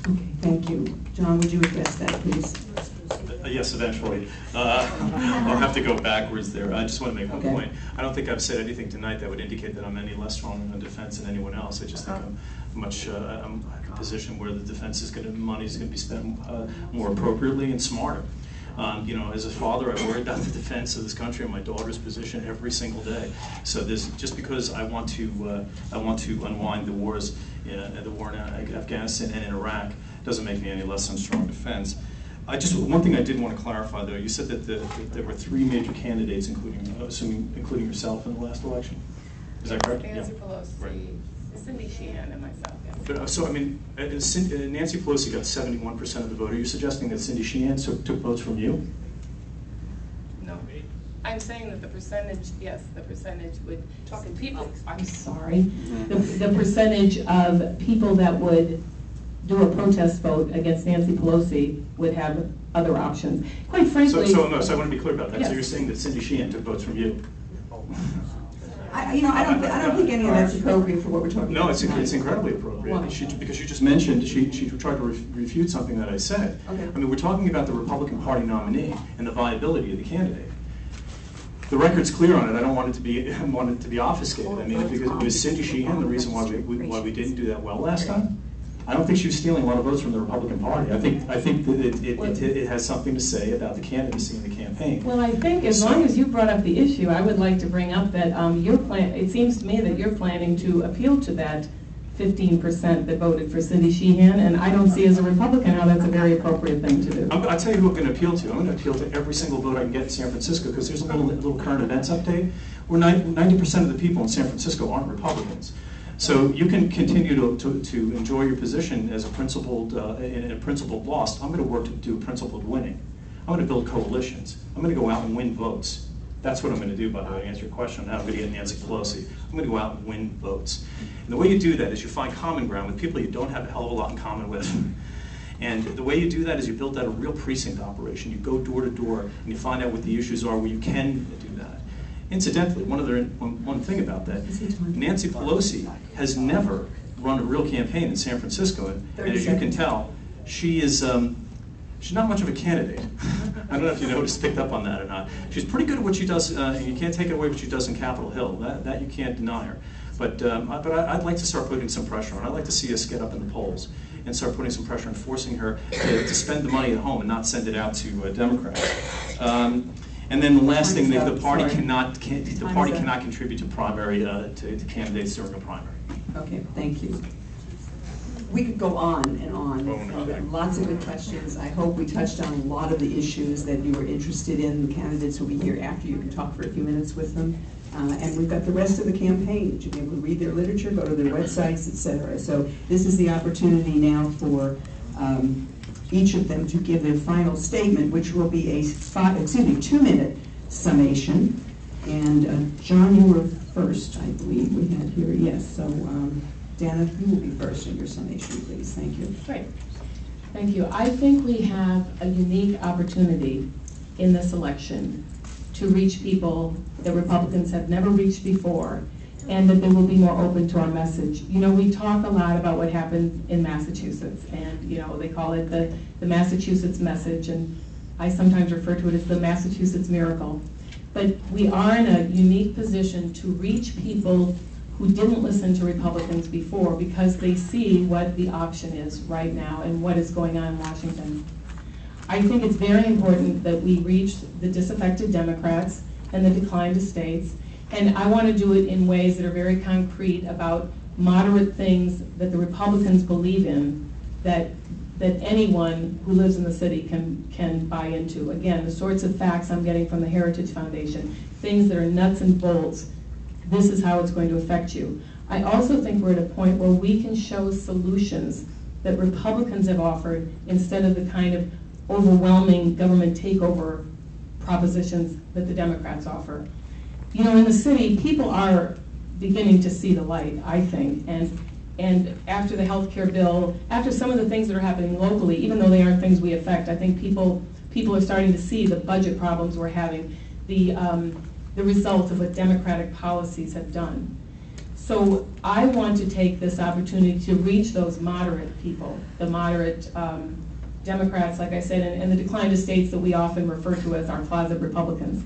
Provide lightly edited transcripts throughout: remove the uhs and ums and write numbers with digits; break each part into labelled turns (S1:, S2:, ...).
S1: Okay, thank you. John, would you address that, please?
S2: Yes, eventually. I'll have to go backwards there. I just want to make one point. I don't think I've said anything tonight that would indicate that I'm any less strong on defense than anyone else. I just think I'm in a position where the defense money is going to be spent more appropriately and smarter. You know, as a father, I worry about the defense of this country and my daughter's position every single day. So there's just because I want to unwind the wars, the war in Afghanistan and in Iraq, doesn't make me any less on strong defense. One thing I did want to clarify, though. You said that there were 3 major candidates, including yourself, in the last election. Is that correct?
S3: Nancy Pelosi, right. Cindy Sheehan, and myself. Yes.
S2: But, so I mean, Nancy Pelosi got 71% of the vote. Are you suggesting that Cindy Sheehan took votes from you?
S3: No, I'm saying that the percentage. Yes, the percentage would.
S4: Talking
S3: people.
S4: I'm sorry. The percentage of people that would do a protest vote against Nancy Pelosi would have other options. Quite frankly.
S2: So I want to be clear about that.
S4: Yes.
S2: So you're saying that Cindy Sheehan took votes from you?
S1: I don't think any of that's appropriate for what we're talking about.
S2: No, it's incredibly appropriate. Because you just mentioned she tried to refute something that I said.
S1: Okay.
S2: I mean, we're talking about the Republican Party nominee and the viability of the candidate. The record's clear on it. I don't want it to be obfuscated. I mean, because it was Cindy Sheehan the reason why we didn't do that well last time. I don't think she was stealing a lot of votes from the Republican Party. I think that it has something to say about the candidacy and the campaign.
S4: Well, I think as long as you brought up the issue, I would like to bring up that it seems to me that you're planning to appeal to that 15% that voted for Cindy Sheehan, and I don't see as a Republican how that's a very appropriate thing to do.
S2: I'll tell you who I'm going to appeal to. I'm going to appeal to every single vote I can get in San Francisco, because there's a little current events update where 90% of the people in San Francisco aren't Republicans. So you can continue to enjoy your position as a principled, in a principled loss. I'm going to work to do principled winning. I'm going to build coalitions. I'm going to go out and win votes. That's what I'm going to do, by the way, to answer your question on how I'm going to get Nancy Pelosi. I'm going to go out and win votes. And the way you do that is you find common ground with people you don't have a hell of a lot in common with. And the way you do that is you build out a real precinct operation. You go door to door and you find out what the issues are where you can do that. Incidentally, one thing about that, Nancy Pelosi has never run a real campaign in San Francisco, and as you can tell, she's not much of a candidate. I don't know if you picked up on that or not. She's pretty good at what she does, and you can't take away what she does in Capitol Hill. That you can't deny her. But I'd like to start putting some pressure on her. I'd like to see us get up in the polls and start putting some pressure and forcing her to spend the money at home and not send it out to Democrats. And then the last thing, the party cannot contribute to primary to candidates during a primary.
S1: Okay, thank you. We could go on and on. Lots of good questions. I hope we touched on a lot of the issues that you were interested in. The candidates will be here after. You can talk for a few minutes with them. And we've got the rest of the campaign. You can be able to read their literature, go to their websites, etc. So this is the opportunity now for each of them to give their final statement, which will be a 2-minute summation. And John, you were first, I believe we had here. Yes. So Dana, you will be first in your summation, please. Thank you.
S4: Great. Thank you. I think we have a unique opportunity in this election to reach people that Republicans have never reached before, and that they will be more open to our message. You know, we talk a lot about what happened in Massachusetts, and you know, they call it the Massachusetts message, and I sometimes refer to it as the Massachusetts miracle. But we are in a unique position to reach people who didn't listen to Republicans before, because they see what the option is right now and what is going on in Washington. I think it's very important that we reach the disaffected Democrats and the declined estates, and I want to do it in ways that are very concrete about moderate things that the Republicans believe in, that anyone who lives in the city can buy into. Again, the sorts of facts I'm getting from the Heritage Foundation, things that are nuts and bolts. This is how it's going to affect you. I also think we're at a point where we can show solutions that Republicans have offered instead of the kind of overwhelming government takeover propositions that the Democrats offer. You know, in the city, people are beginning to see the light, I think, and after the health care bill, after some of the things that are happening locally, even though they aren't things we affect, I think people are starting to see the budget problems we're having, the result of what Democratic policies have done. So I want to take this opportunity to reach those moderate people, the moderate Democrats, like I said, and the declined estates that we often refer to as our closet Republicans.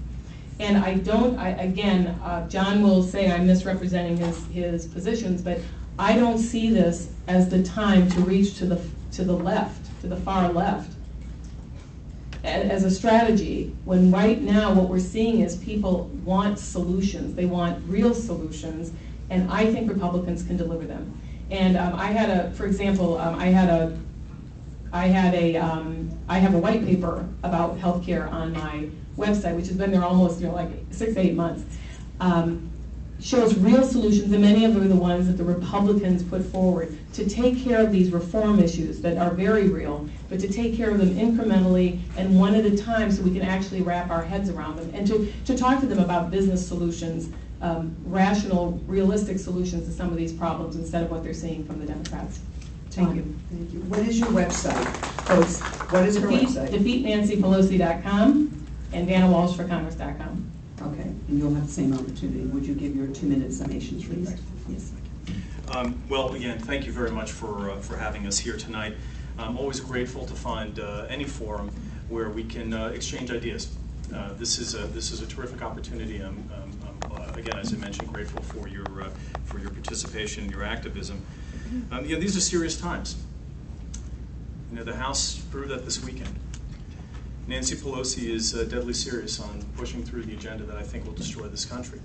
S4: And again, John will say I'm misrepresenting his positions, but I don't see this as the time to reach to the left, to the far left, as a strategy, when right now what we're seeing is people want solutions. They want real solutions, and I think Republicans can deliver them. And I have a white paper about healthcare on my website, which has been there almost like 6 to 8 months. Shows real solutions, and many of them are the ones that the Republicans put forward to take care of these reform issues that are very real, but to take care of them incrementally and one at a time so we can actually wrap our heads around them, and to talk to them about business solutions, rational, realistic solutions to some of these problems instead of what they're seeing from the Democrats. Thank you.
S1: Thank you. What is your website, folks? What is her website?
S4: DefeatNancyPelosi.com and DanaWalshForCongress.com.
S1: Okay, and you'll have the same opportunity. Would you give your 2-minute summations, please? Yes.
S2: Well, again, thank you very much for having us here tonight. I'm always grateful to find any forum where we can exchange ideas. This is a terrific opportunity. I'm again, as I mentioned, grateful for your participation and your activism. These are serious times. The House proved that this weekend. Nancy Pelosi is deadly serious on pushing through the agenda that I think will destroy this country.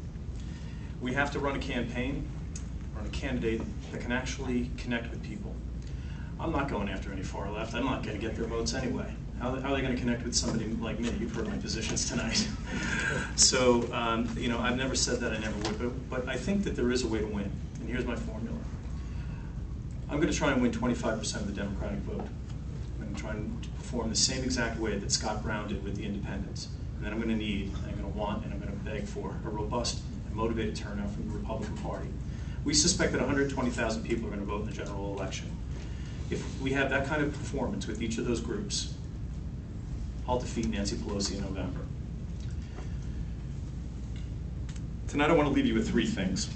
S2: We have to run a campaign, run a candidate that can actually connect with people. I'm not going after any far left. I'm not going to get their votes anyway. How are they going to connect with somebody like me? You've heard my positions tonight. So, I've never said that I never would, but I think that there is a way to win, and here's my formula. I'm going to try and win 25% of the Democratic vote. I'm going to try and perform the same exact way that Scott Brown did with the independents. And then I'm going to need, and I'm going to want, and I'm going to beg for a robust and motivated turnout from the Republican Party. We suspect that 120,000 people are going to vote in the general election. If we have that kind of performance with each of those groups, I'll defeat Nancy Pelosi in November. Tonight I want to leave you with 3 things.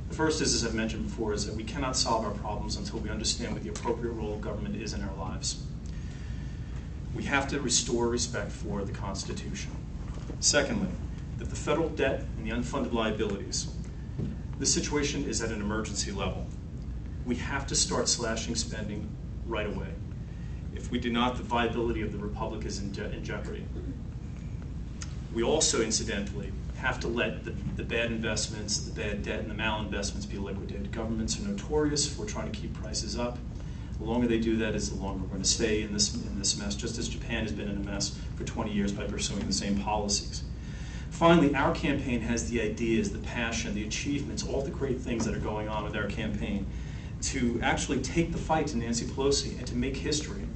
S2: The first is, as I've mentioned before, is that we cannot solve our problems until we understand what the appropriate role of government is in our lives. We have to restore respect for the Constitution. Secondly, that the federal debt and the unfunded liabilities, this situation is at an emergency level. We have to start slashing spending right away. If we do not, the viability of the Republic is in jeopardy. We also, incidentally, have to let the bad investments, the bad debt, and the malinvestments be liquidated. Governments are notorious for trying to keep prices up. The longer they do that, is the longer we're going to stay in this mess, just as Japan has been in a mess for 20 years by pursuing the same policies. Finally, our campaign has the ideas, the passion, the achievements, all the great things that are going on with our campaign to actually take the fight to Nancy Pelosi and to make history.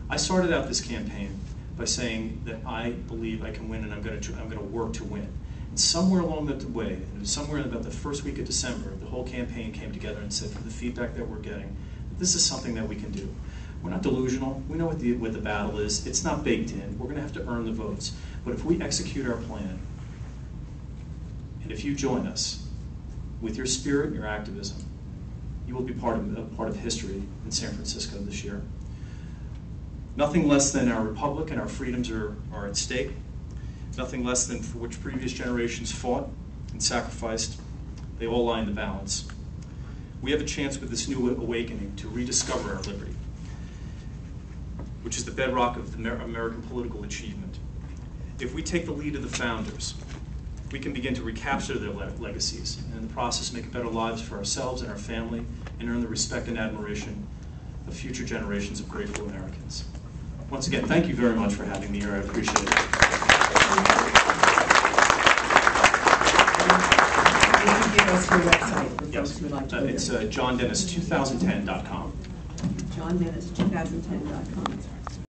S2: I started out this campaign by saying that I believe I can win, and I'm going to work to win. And somewhere along the way, and it was somewhere in about the first week of December, the whole campaign came together and said, from the feedback that we're getting, this is something that we can do. We're not delusional. We know what the battle is. It's not baked in. We're going to have to earn the votes. But if we execute our plan, and if you join us with your spirit and your activism, you will be part of history in San Francisco this year. Nothing less than our republic and our freedoms are at stake. Nothing less than for which previous generations fought and sacrificed. They all lie in the balance. We have a chance with this new awakening to rediscover our liberty, which is the bedrock of the American political achievement. If we take the lead of the founders, we can begin to recapture their legacies, and in the process make better lives for ourselves and our family, and earn the respect and admiration of future generations of grateful Americans. Once again, thank you very much for having me here. I appreciate it.
S1: Can you give us your website for folks who would like to go
S2: It's JohnDennis2010.com.
S1: JohnDennis2010.com.